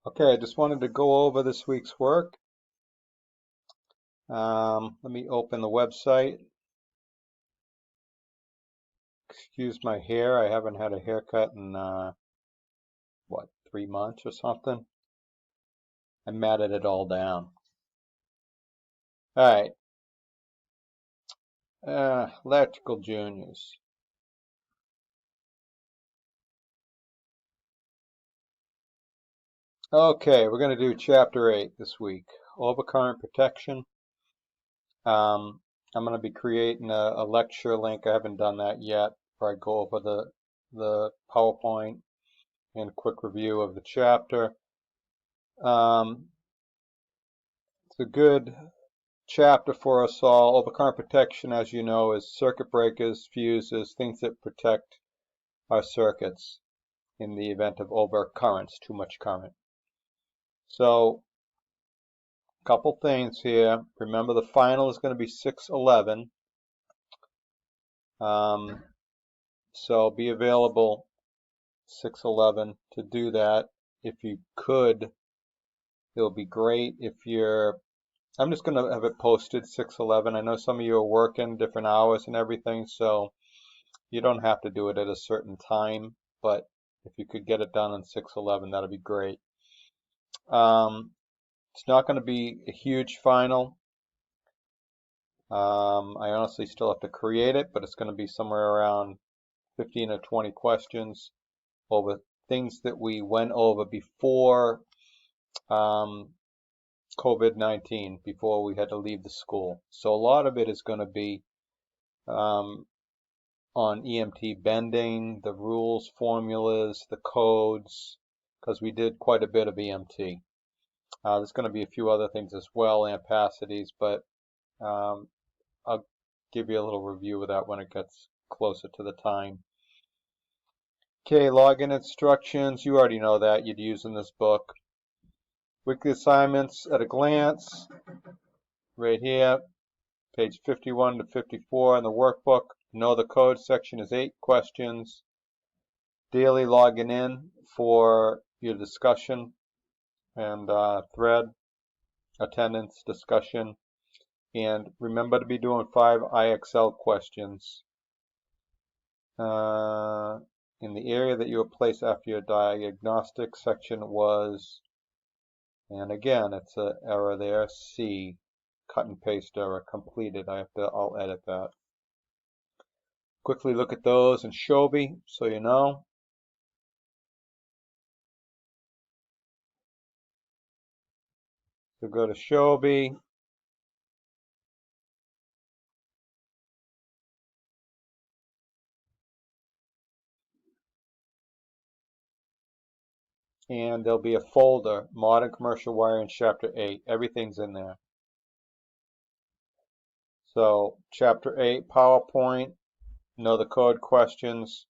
Okay, I just wanted to go over this week's work. Let me open the website. Excuse my hair. I haven't had a haircut in, 3 months or something. I matted it all down. All right. Electrical Juniors. Okay, we're going to do Chapter 8 this week. Overcurrent protection. I'm going to be creating a lecture link. I haven't done that yet, where I go over the PowerPoint and a quick review of the chapter. It's a good chapter for us all. Overcurrent protection, as you know, is circuit breakers, fuses, things that protect our circuits in the event of overcurrents, too much current. So, a couple things here. Remember, the final is going to be 6/11. So be available 6/11 to do that. If you could, it'll be great. I'm just going to have it posted 6/11. I know some of you are working different hours and everything, so you don't have to do it at a certain time, but if you could get it done on 6/11, that'd be great. It's not going to be a huge final. I honestly still have to create it, but it's going to be somewhere around 15 or 20 questions over things that we went over before COVID-19, before we had to leave the school. So a lot of it is going to be on EMT bending, the rules, formulas, the codes, because we did quite a bit of EMT. There's going to be a few other things as well, ampacities, but I'll give you a little review of that when it gets closer to the time. Okay, login instructions. You already know that. You'd use in this book. Weekly assignments at a glance. Right here, page 51 to 54 in the workbook. Know the code section is 8 questions. Daily logging in for your discussion and thread, attendance, discussion. And remember to be doing 5 IXL questions. In the area that you were placed after your diagnostic section was, and again, it's an error there, C, cut and paste error, completed. I'll edit that. Quickly look at those in Shobi, so you know. So go to Shobi. And there'll be a folder, Modern Commercial Wiring, Chapter 8. Everything's in there. So, Chapter 8, PowerPoint, know the code questions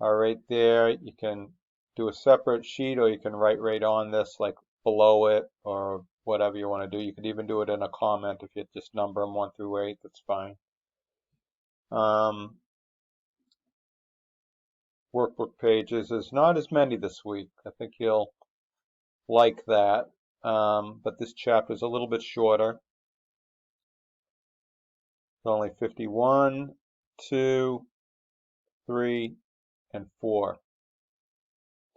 are right there. You can do a separate sheet, or you can write right on this, like below it, or whatever you want to do. You could even do it in a comment if you just number them 1 through 8. That's fine. Workbook pages. There's not as many this week. I think you'll like that. But this chapter is a little bit shorter. It's only 51, 2, 3, and 4.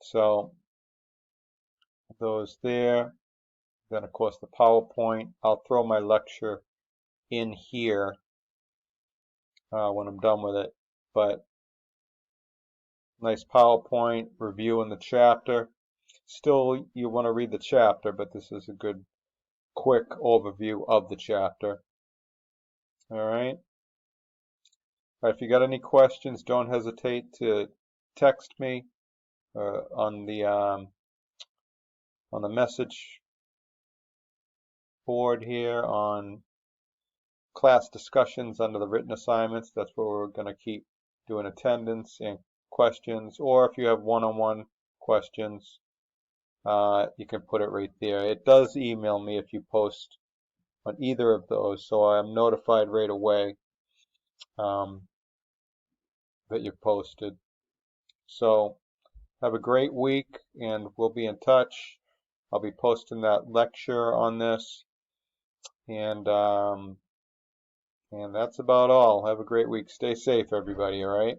So those there. Then of course the PowerPoint. I'll throw my lecture in here when I'm done with it. But nice PowerPoint reviewing the chapter. Still, you want to read the chapter, but this is a good quick overview of the chapter. All right. If you got any questions, don't hesitate to text me on the message board here on class discussions under the written assignments. That's where we're going to keep doing attendance and questions. Or if you have one-on-one questions, you can put it right there. It does email me if you post on either of those, so I'm notified right away that you've posted. So have a great week, and we'll be in touch. I'll be posting that lecture on this, and that's about all. Have a great week. Stay safe, everybody. All right.